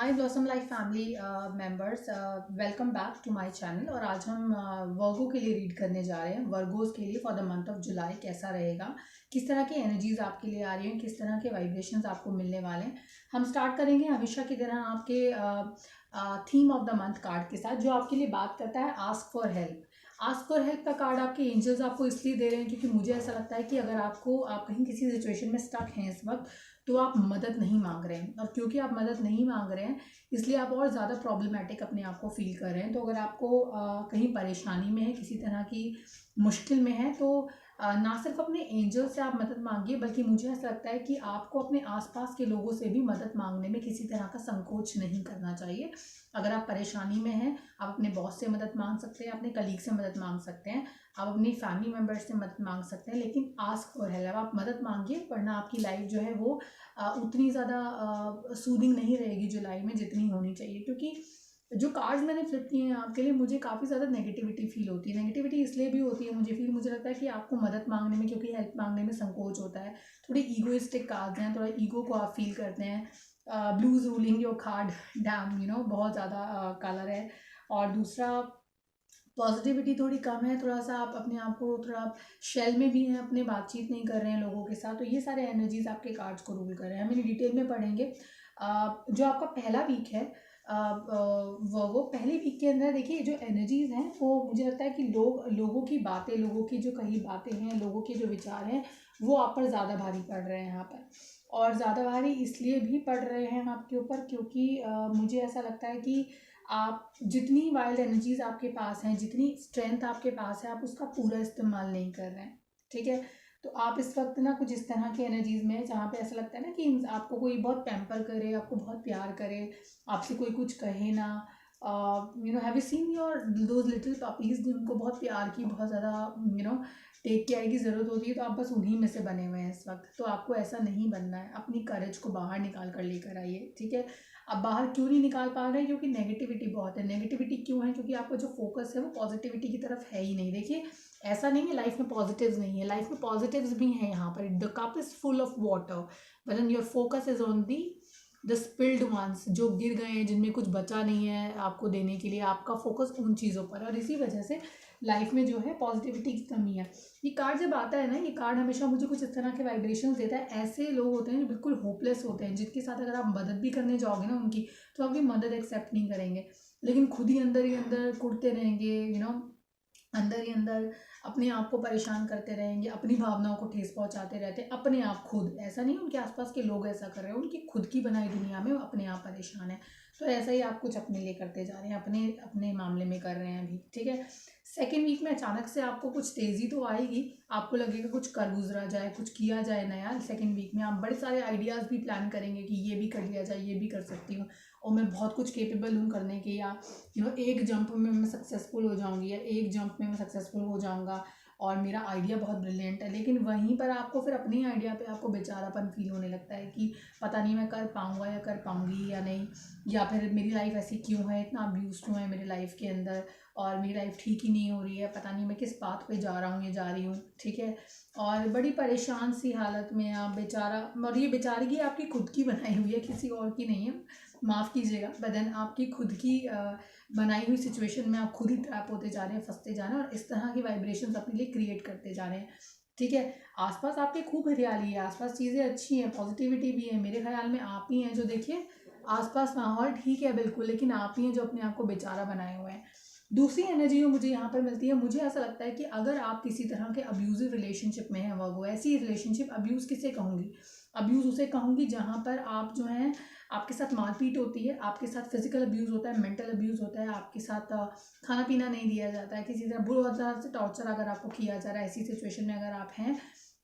Hi blossom life family members, welcome back to my channel. और आज हम वर्गो के लिए रीड करने जा रहे हैं। वर्गोज के लिए for the month of July कैसा रहेगा, किस तरह की एनर्जीज आपके लिए आ रही हैं, किस तरह के वाइब्रेशंस आपको मिलने वाले हैं। हम स्टार्ट करेंगे हमेशा की तरह आपके theme of the month card के साथ, जो आपके लिए बात करता है ask for help. Ask for help का कार्ड आपके एंजल्स आपको इसलिए दे रहे हैं क्योंकि मुझे ऐसा लगता है कि अगर आप कहीं किसी सिचुएशन में स्टक हैं इस वक्त, तो आप मदद नहीं मांग रहे हैं। और क्योंकि आप मदद नहीं मांग रहे हैं, इसलिए आप और ज़्यादा प्रॉब्लमेटिक अपने आप को फील कर रहे हैं। तो अगर आपको कहीं परेशानी में है, किसी तरह की मुश्किल में है, तो ना सिर्फ अपने एंजल से आप मदद मांगिए, बल्कि मुझे ऐसा लगता है कि आपको अपने आसपास के लोगों से भी मदद मांगने में किसी तरह का संकोच नहीं करना चाहिए। अगर आप परेशानी में हैं, आप अपने बॉस से मदद मांग सकते हैं, अपने कलीग से मदद मांग सकते हैं, आप अपनी फैमिली मेम्बर्स से मदद मांग सकते हैं, लेकिन आस्क फॉर हेल्प, आप मदद मांगिए, वरना आपकी लाइफ जो है वो उतनी ज़्यादा सूदिंग नहीं रहेगी जुलाई में जितनी होनी चाहिए। क्योंकि जो कार्ड्स मैंने फ्लिप किए हैं आपके लिए, मुझे काफ़ी ज़्यादा नेगेटिविटी फील होती है। नेगेटिविटी इसलिए भी होती है मुझे लगता है कि आपको मदद मांगने में, क्योंकि हेल्प मांगने में संकोच होता है। थोड़ी ईगोइस्टिक कार्ड्स हैं, थोड़ा ईगो को आप फील करते हैं। Blues ruling your card, dam बहुत ज़्यादा कलर है। और दूसरा, पॉजिटिविटी थोड़ी कम है, थोड़ा सा आप अपने आप को थोड़ा शेल में भी हैं, अपने बातचीत नहीं कर रहे हैं लोगों के साथ। तो ये सारे एनर्जीज आपके कार्ड्स को रूल कर रहे हैं। हम इन्हें डिटेल में पढ़ेंगे। जो आपका पहला वीक है, वो पहले वीक के अंदर देखिए, जो एनर्जीज हैं वो मुझे लगता है कि लोगों की बातें, लोगों की जो कही बातें हैं, लोगों के जो विचार हैं, वो आप पर ज़्यादा भारी पड़ रहे हैं यहाँ पर। और ज़्यादा भारी इसलिए भी पड़ रहे हैं आपके ऊपर क्योंकि मुझे ऐसा लगता है कि आप जितनी वाइल्ड एनर्जीज आपके पास हैं, जितनी स्ट्रेंथ आपके पास है, आप उसका पूरा इस्तेमाल नहीं कर रहे हैं। ठीक है, तो आप इस वक्त ना कुछ इस तरह की एनर्जीज में है जहाँ पे ऐसा लगता है ना कि आपको कोई बहुत पैम्पर करे, आपको बहुत प्यार करे, आपसे कोई कुछ कहे ना। Have you seen your those little puppies, जिनको बहुत प्यार की, बहुत ज़्यादा टेक केयर की ज़रूरत होती है, तो आप बस उन्हीं में से बने हुए हैं इस वक्त। तो आपको ऐसा नहीं बनना है। अपनी करेज को बाहर निकाल कर लेकर आइए। ठीक है, अब बाहर क्यों नहीं निकाल पा रहे हैं? क्योंकि नेगेटिविटी बहुत है। नेगेटिविटी क्यों है? क्योंकि आपका जो फोकस है वो पॉजिटिविटी की तरफ है ही नहीं। देखिए, ऐसा नहीं है लाइफ में पॉजिटिव्स नहीं है, लाइफ में पॉजिटिव्स भी हैं। यहाँ पर the cup is full of water, but then your focus is on the spilled ones, जो गिर गए हैं, जिनमें कुछ बचा नहीं है आपको देने के लिए। आपका फोकस उन चीज़ों पर है, और इसी वजह से लाइफ में जो है पॉजिटिविटी की कमी है। ये कार्ड जब आता है ना, ये कार्ड हमेशा मुझे कुछ इस तरह के वाइब्रेशन देता है। ऐसे लोग होते हैं जो बिल्कुल होपलेस होते हैं, जिनके साथ अगर आप मदद भी करने जाओगे ना उनकी, तो आपकी मदद एक्सेप्ट नहीं करेंगे, लेकिन खुद ही अंदर कुढ़ते रहेंगे। अंदर ही अंदर अपने आप को परेशान करते रहेंगे, अपनी भावनाओं को ठेस पहुंचाते रहते हैं। अपने आप खुद, ऐसा नहीं उनके आसपास के लोग ऐसा कर रहे हैं, उनकी खुद की बनाई दुनिया में वो अपने आप परेशान है। तो ऐसा ही आप कुछ अपने लिए करते जा रहे हैं, अपने अपने मामले में कर रहे हैं अभी। ठीक है, सेकेंड वीक में अचानक से आपको कुछ तेज़ी तो आएगी, आपको लगेगा कुछ कर गुजरा जाए, कुछ किया जाए नया। सेकेंड वीक में आप बड़े सारे आइडियाज़ भी प्लान करेंगे कि ये भी कर लिया जाए, ये भी कर सकती हूँ, और मैं बहुत कुछ केपेबल हूँ करने के, या एक जंप में मैं सक्सेसफुल हो जाऊंगी, या एक जंप में मैं सक्सेसफुल हो जाऊंगा और मेरा आइडिया बहुत ब्रिलियंट है। लेकिन वहीं पर आपको फिर अपने ही आइडिया पे आपको बेचारापन फील होने लगता है कि पता नहीं मैं कर पाऊंगा या कर पाऊंगी या नहीं, या फिर मेरी लाइफ ऐसी क्यों है, इतना अब्यूज क्यों है मेरी लाइफ के अंदर, और मेरी लाइफ ठीक ही नहीं हो रही है, पता नहीं मैं किस बात पे जा रहा हूँ या जा रही हूँ। ठीक है, और बड़ी परेशान सी हालत में आप बेचारा, और ये बेचारगी आपकी खुद की बनाई हुई है, किसी और की नहीं है, माफ़ कीजिएगा। बदन आपकी खुद की बनाई हुई सिचुएशन में आप खुद ही ट्रैप होते जा रहे हैं, फंसते जा रहे हैं, और इस तरह की वाइब्रेशंस अपने लिए क्रिएट करते जा रहे हैं। ठीक है, आसपास आपके खूब हरियाली है, आसपास चीज़ें अच्छी हैं, पॉजिटिविटी भी है। मेरे ख्याल में आप ही हैं जो, देखिए आसपास माहौल ठीक है बिल्कुल, लेकिन आप ही हैं जो अपने आप को बेचारा बनाए हुए हैं। दूसरी एनर्जी जो मुझे यहाँ पर मिलती है, मुझे ऐसा लगता है कि अगर आप किसी तरह के अब्यूजिव रिलेशनशिप में हैं, वो ऐसी रिलेशनशिप, अब्यूज़ किसे कहूँगी, अब्यूज़ उसे कहूँगी जहाँ पर आप जो हैं, आपके साथ मारपीट होती है, आपके साथ फिजिकल अब्यूज़ होता है, मेंटल अब्यूज़ होता है, आपके साथ खाना पीना नहीं दिया जाता है, किसी तरह बुरी तरह से टॉर्चर अगर आपको किया जा रहा है। ऐसी सिचुएशन में अगर आप हैं,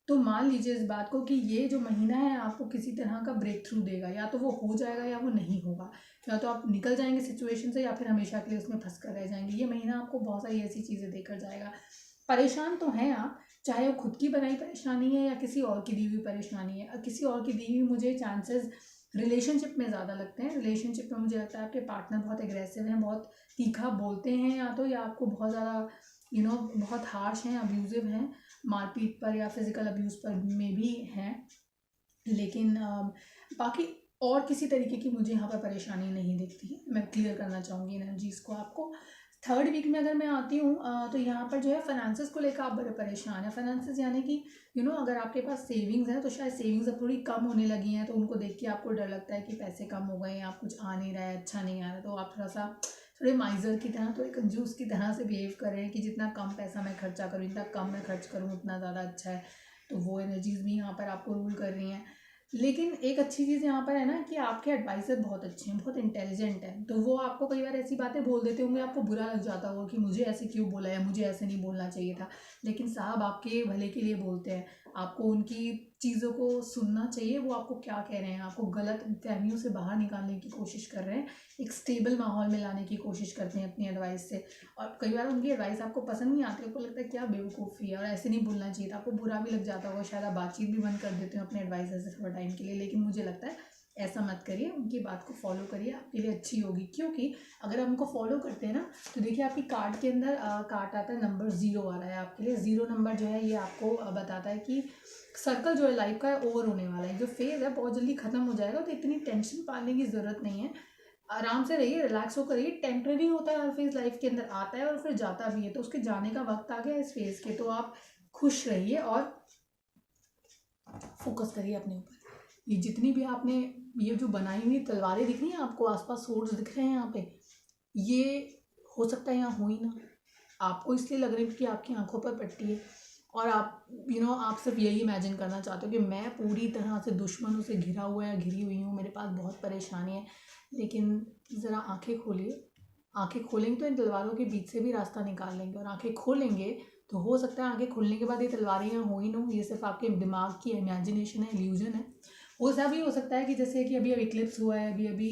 तो मान लीजिए इस बात को कि ये जो महीना है आपको किसी तरह का ब्रेक थ्रू देगा, या तो वो हो जाएगा या वो नहीं होगा, या तो आप निकल जाएंगे सिचुएशन से, या फिर हमेशा के लिए उसमें फंस कर रह जाएंगे। ये महीना आपको बहुत सारी ऐसी चीज़ें देकर जाएगा। परेशान तो हैं आप, चाहे वो खुद की बनाई परेशानी है या किसी और की दी हुई परेशानी है। किसी और की दी हुई मुझे चांसेस रिलेशनशिप में ज़्यादा लगते हैं। रिलेशनशिप में मुझे लगता है आपके पार्टनर बहुत एग्रेसिव हैं, बहुत तीखा बोलते हैं, या तो या आपको बहुत ज़्यादा बहुत हार्श हैं, अब्यूज़िव हैं, मारपीट पर या फिज़िकल अब्यूज़ पर में भी हैं। लेकिन बाकी और किसी तरीके की मुझे यहाँ पर परेशानी नहीं दिखती है। मैं क्लियर करना चाहूँगी एनर्जीज़ को आपको। थर्ड वीक में अगर मैं आती हूँ तो यहाँ पर जो है फाइनेंसेस को लेकर आप बड़े परेशान हैं। फाइनेंसेस यानी कि अगर आपके पास सेविंग्स हैं तो शायद सेविंग्स अब थोड़ी कम होने लगी हैं, तो उनको देख के आपको डर लगता है कि पैसे कम हो गए हैं, आप कुछ आ नहीं रहा है, अच्छा नहीं आ रहा, तो आप थोड़ा सा थोड़े माइजर की तरह, थोड़े कंजूस की तरह से बिहेव कर रहे हैं कि जितना कम पैसा मैं खर्चा करूँ, जितना कम मैं खर्च करूँ उतना ज़्यादा अच्छा है। तो वो एनर्जीज़ भी यहाँ पर आपको रूल कर रही हैं। लेकिन एक अच्छी चीज़ यहाँ पर है ना कि आपके एडवाइज़र बहुत अच्छे हैं, बहुत इंटेलिजेंट हैं, तो वो आपको कई बार ऐसी बातें बोल देते होंगे, आपको बुरा लग जाता होगा कि मुझे ऐसे क्यों बोला है, मुझे ऐसे नहीं बोलना चाहिए था, लेकिन साहब आपके भले के लिए बोलते हैं। आपको उनकी चीज़ों को सुनना चाहिए, वो आपको क्या कह रहे हैं, आपको गलत फहमियों से बाहर निकालने की कोशिश कर रहे हैं, एक स्टेबल माहौल में लाने की कोशिश करते हैं अपनी एडवाइस से। और कई बार उनकी एडवाइस आपको पसंद नहीं आती, आपको लगता है क्या बेवकूफ़ी है और ऐसे नहीं बोलना चाहिए था, आपको बुरा भी लग जाता होगा, शायद आप बातचीत भी बंद कर देते हो अपने एडवाइज़र से थोड़ा टाइम के लिए। लेकिन मुझे लगता है ऐसा मत करिए, उनकी बात को फॉलो करिए, आपके लिए अच्छी होगी। क्योंकि अगर आप उनको फॉलो करते हैं ना, तो देखिए आपकी कार्ड के अंदर कार्ड आता है नंबर 0 आ रहा है आपके लिए। 0 नंबर जो है ये आपको बताता है कि सर्कल जो है लाइफ का ओवर होने वाला है, जो फेज़ है बहुत जल्दी ख़त्म हो जाएगा, तो इतनी टेंशन पालने की ज़रूरत नहीं है। आराम से रहिए, रिलैक्स होकर रहिए। टेम्परेरी होता है हर फेज़, लाइफ के अंदर आता है और फिर जाता भी है, तो उसके जाने का वक्त आ गया इस फेज़ के, तो आप खुश रहिए और फोकस करिए अपने ऊपर। ये जितनी भी आपने ये जो बनाई हुई तलवारें दिख रही हैं आपको, आसपास सोर्स दिख रहे हैं यहाँ पे, ये हो सकता है यहाँ हो ही ना, आपको इसलिए लग रही है कि आपकी आंखों पर पट्टी है और आप आप सिर्फ यही इमेजिन करना चाहते हो कि मैं पूरी तरह से दुश्मनों से घिरा हुआ या घिरी हुई हूँ, मेरे पास बहुत परेशानी है। लेकिन ज़रा आंखें खोलिए, आंखें खोलेंगे तो इन तलवारों के बीच से भी रास्ता निकाल लेंगे, और आंखें खोलेंगे तो हो सकता है आंखें खुलने के बाद ये तलवारें यहाँ हो ही ना हो, ये सिर्फ आपके दिमाग की इमेजिनेशन है, इल्यूजन है। वो सब भी हो सकता है कि जैसे कि अभी अभी इक्लिप्स हुआ है, अभी अभी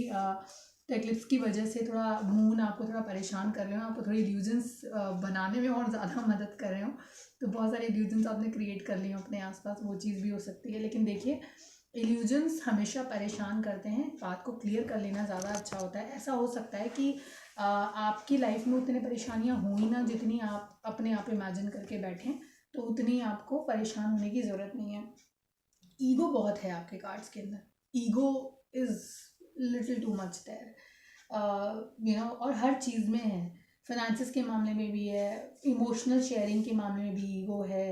तो एक्लिप्स की वजह से थोड़ा मून आपको थोड़ा परेशान कर रहे हो, आपको थोड़ी इल्यूजन्स बनाने में और ज़्यादा मदद कर रहे हो, तो बहुत सारे इल्यूजन्स आपने क्रिएट कर लिए हो अपने आसपास, वो चीज़ भी हो सकती है। लेकिन देखिए इल्यूजन्स हमेशा परेशान करते हैं, बात को क्लियर कर लेना ज़्यादा अच्छा होता है। ऐसा हो सकता है कि आपकी लाइफ में उतनी परेशानियाँ हो ही ना जितनी आप अपने आप इमेजिन करके बैठें, तो उतनी आपको परेशान होने की ज़रूरत नहीं है। ईगो बहुत है आपके कार्ड्स के अंदर, ego is little too much there, और हर चीज़ में है। फाइनेंसिस के मामले में भी है, इमोशनल शेयरिंग के मामले में भी ईगो है।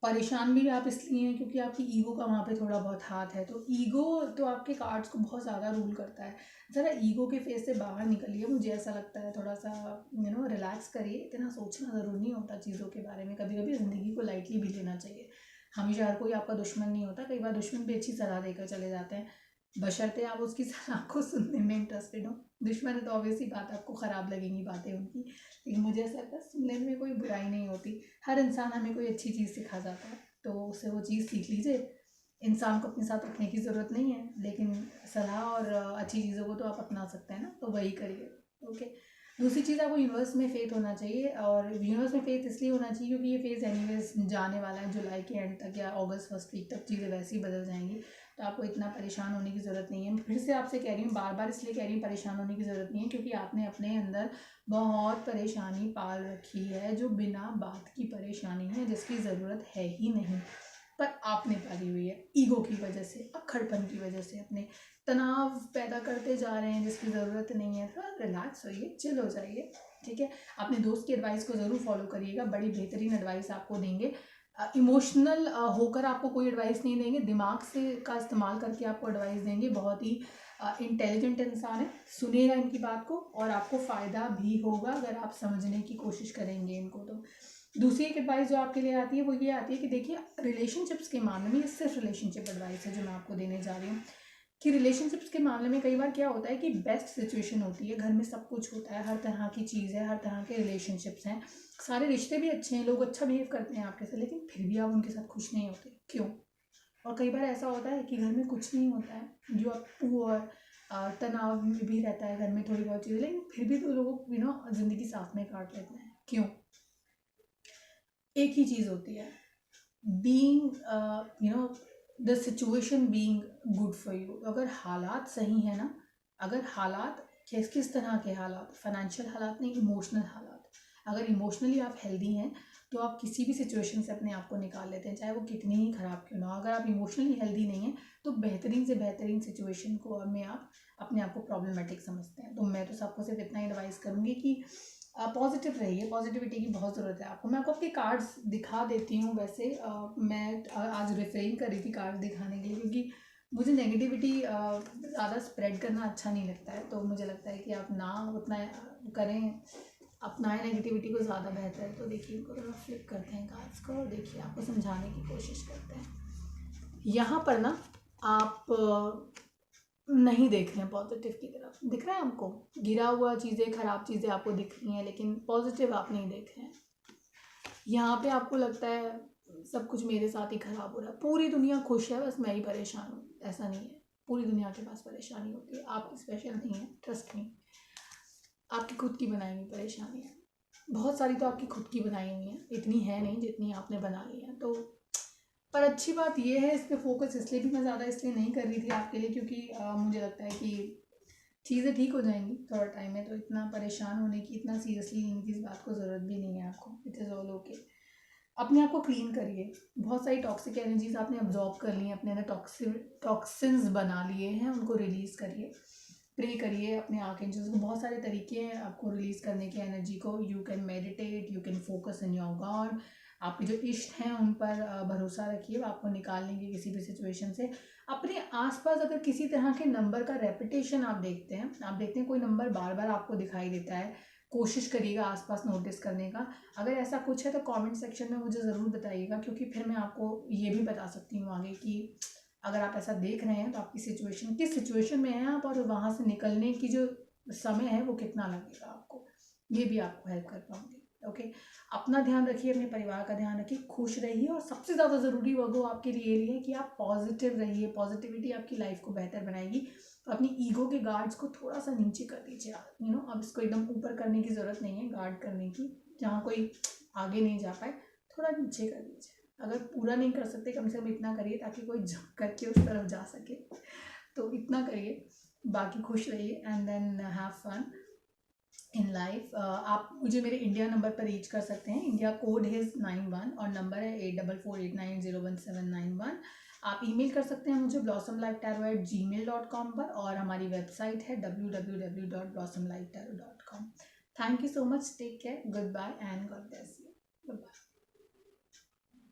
परेशान भी आप इसलिए हैं क्योंकि आपकी ईगो का वहाँ पे थोड़ा बहुत हाथ है, तो ईगो तो आपके कार्ड्स को बहुत ज़्यादा रूल करता है। ज़रा ईगो के फेस से बाहर निकलिए, मुझे ऐसा लगता है, थोड़ा सा रिलैक्स करिए। इतना सोचना ज़रूरी नहीं होता चीज़ों के बारे में, कभी कभी ज़िंदगी को लाइटली भी लेना चाहिए। हमेशा हर कोई आपका दुश्मन नहीं होता, कई बार दुश्मन भी अच्छी सलाह देकर चले जाते हैं, बशर्ते आप उसकी सलाह को सुनने में इंटरेस्टेड हो। दुश्मन है तो ऑब्वियसली बात आपको ख़राब लगेंगी बातें उनकी, लेकिन मुझे ऐसा लगता है सुनने में कोई बुराई नहीं होती। हर इंसान हमें कोई अच्छी चीज़ सिखा जाता है, तो उससे वो चीज़ सीख लीजिए। इंसान को अपने साथ रखने की ज़रूरत नहीं है, लेकिन सलाह और अच्छी चीज़ों को तो आप अपना सकते हैं ना, तो वही करिए। ओके। दूसरी चीज़, आपको यूनिवर्स में फेथ होना चाहिए, और यूनिवर्स में फेथ इसलिए होना चाहिए क्योंकि ये फेज़ एनीवेज जाने वाला है, जुलाई के एंड तक या अगस्त फर्स्ट वीक तक चीज़ें वैसे ही बदल जाएंगी, तो आपको इतना परेशान होने की ज़रूरत नहीं है। मैं फिर से आपसे कह रही हूँ, बार बार इसलिए कह रही हूँ परेशान होने की ज़रूरत नहीं है क्योंकि आपने अपने अंदर बहुत परेशानी पाल रखी है, जो बिना बात की परेशानी है, जिसकी ज़रूरत है ही नहीं, पर आपने पाली हुई है ईगो की वजह से, अक्खड़पन की वजह से, अपने तनाव पैदा करते जा रहे हैं जिसकी ज़रूरत नहीं है। थोड़ा रिलैक्स होइए, चिल हो जाइए, ठीक है। अपने दोस्त की एडवाइस को ज़रूर फॉलो करिएगा, बड़ी बेहतरीन एडवाइस आपको देंगे। इमोशनल होकर आपको कोई एडवाइस नहीं देंगे, दिमाग से का इस्तेमाल करके आपको एडवाइस देंगे। बहुत ही इंटेलिजेंट इंसान है, सुनिएगा इनकी बात को और आपको फ़ायदा भी होगा अगर आप समझने की कोशिश करेंगे इनको। तो दूसरी एक एडवाइस जो आपके लिए आती है वो ये आती है कि देखिए रिलेशनशिप्स के मामले में, ये सिर्फ रिलेशनशिप एडवाइस है जो मैं आपको देने जा रही हूँ, कि रिलेशनशिप्स के मामले में कई बार क्या होता है कि बेस्ट सिचुएशन होती है, घर में सब कुछ होता है, हर तरह की चीज़ है, हर तरह के रिलेशनशिप्स हैं, सारे रिश्ते भी अच्छे हैं, लोग अच्छा बिहेव करते हैं आपके साथ, लेकिन फिर भी आप उनके साथ खुश नहीं होते, क्यों? और कई बार ऐसा होता है कि घर में कुछ नहीं होता है, जो आप पुअर तनाव में भी रहता है घर में थोड़ी बहुत चीज़ें, लेकिन फिर भी तो लोग ज़िंदगी साथ में काट लेते हैं, क्यों? एक ही चीज़ होती है, being the situation being good for you. अगर हालात सही है ना, अगर हालात किस किस तरह के हालात, फाइनेंशियल हालात नहीं, इमोशनल हालात, अगर इमोशनली आप हेल्दी हैं तो आप किसी भी सिचुएशन से अपने आप को निकाल लेते हैं, चाहे वो कितनी ही ख़राब क्यों ना हो। अगर आप इमोशनली हेल्दी नहीं हैं तो बेहतरीन से बेहतरीन सिचुएशन को में आप अपने आप को प्रॉब्लमेटिक समझते हैं। तो मैं तो सबको सिर्फ इतना ही एडवाइस करूँगी कि पॉजिटिव रहिए, पॉजिटिविटी की बहुत ज़रूरत है आपको। मैं आपको आपके कार्ड्स दिखा देती हूँ। वैसे मैं आज रिफ्रेन कर रही थी कार्ड्स दिखाने के लिए, क्योंकि मुझे नेगेटिविटी ज़्यादा स्प्रेड करना अच्छा नहीं लगता है। तो मुझे लगता है कि आप ना उतना करें, अपनाएं नेगेटिविटी को, ज़्यादा बेहतर है। तो देखिए, इनको थोड़ा फ्लिप करते हैं कार्ड्स को और देखिए आपको समझाने की कोशिश करते हैं। यहाँ पर ना आप नहीं देख रहे हैं पॉजिटिव की तरफ, दिख रहा है आपको गिरा हुआ चीज़ें, ख़राब चीज़ें आपको दिख रही हैं, लेकिन पॉजिटिव आप नहीं देख रहे हैं। यहाँ पे आपको लगता है सब कुछ मेरे साथ ही ख़राब हो रहा है, पूरी दुनिया खुश है, बस मैं ही परेशान हूँ। ऐसा नहीं है, पूरी दुनिया के पास परेशानी होती है, आप स्पेशल नहीं है, ट्रस्ट मी। आपकी खुद की बनाई हुई परेशानी है, बहुत सारी तो आपकी खुद की बनाई हुई हैं, इतनी है नहीं जितनी आपने बना ली है। तो पर अच्छी बात ये है, इस पर फोकस इसलिए भी मैं ज़्यादा इसलिए नहीं कर रही थी आपके लिए, क्योंकि मुझे लगता है कि चीज़ें ठीक हो जाएंगी थोड़ा टाइम में। तो इतना परेशान होने की, इतना सीरियसली लेने की इस बात को ज़रूरत भी नहीं है आपको। It is all okay. अपने आप को क्लीन करिए, बहुत सारी टॉक्सिक एनर्जीज आपने अब्जॉर्ब कर ली हैं, अपने अंदर टॉक्सिन्स बना लिए हैं, उनको रिलीज़ करिए, प्रे करिए अपने आर्कएंजल्स को। बहुत सारे तरीके हैं आपको रिलीज़ करने की एनर्जी को। You can meditate, you can focus in your God, आपके जो इष्ट हैं उन पर भरोसा रखिए, वो आपको निकाल लेंगे किसी भी सिचुएशन से। अपने आसपास अगर किसी तरह के नंबर का रेपिटेशन आप देखते हैं कोई नंबर बार बार आपको दिखाई देता है, कोशिश करिएगा आसपास नोटिस करने का। अगर ऐसा कुछ है तो कमेंट सेक्शन में मुझे ज़रूर बताइएगा, क्योंकि फिर मैं आपको ये भी बता सकती हूँ आगे कि अगर आप ऐसा देख रहे हैं तो आपकी सिचुएशन, किस सिचुएशन में हैं आप, और वहाँ से निकलने की जो समय है वो कितना लगेगा आपको, ये भी आपको हेल्प कर पाऊँगी। ओके, अपना ध्यान रखिए, अपने परिवार का ध्यान रखिए, खुश रहिए, और सबसे ज़्यादा ज़रूरी वो आपके लिए ये है कि आप पॉजिटिव रहिए। पॉजिटिविटी आपकी लाइफ को बेहतर बनाएगी। तो अपनी ईगो के गार्ड्स को थोड़ा सा नीचे कर दीजिए आप, अब इसको एकदम ऊपर करने की ज़रूरत नहीं है गार्ड करने की, जहाँ कोई आगे नहीं जा पाए थोड़ा नीचे कर दीजिए। अगर पूरा नहीं कर सकते, कम से कम इतना करिए ताकि कोई झुक करके उस तरफ जा सके। तो इतना करिए, बाकी खुश रहिए and then have fun in life. आप मुझे मेरे इंडिया नंबर पर रीच कर सकते हैं। इंडिया कोड है 91 और नंबर है 8448901791। आप ईमेल कर सकते हैं मुझे blossomlifetarot@gmail.com पर, और हमारी वेबसाइट है www.blossomlifetarot.com। Thank you so much, take care, good bye and God bless you, good bye.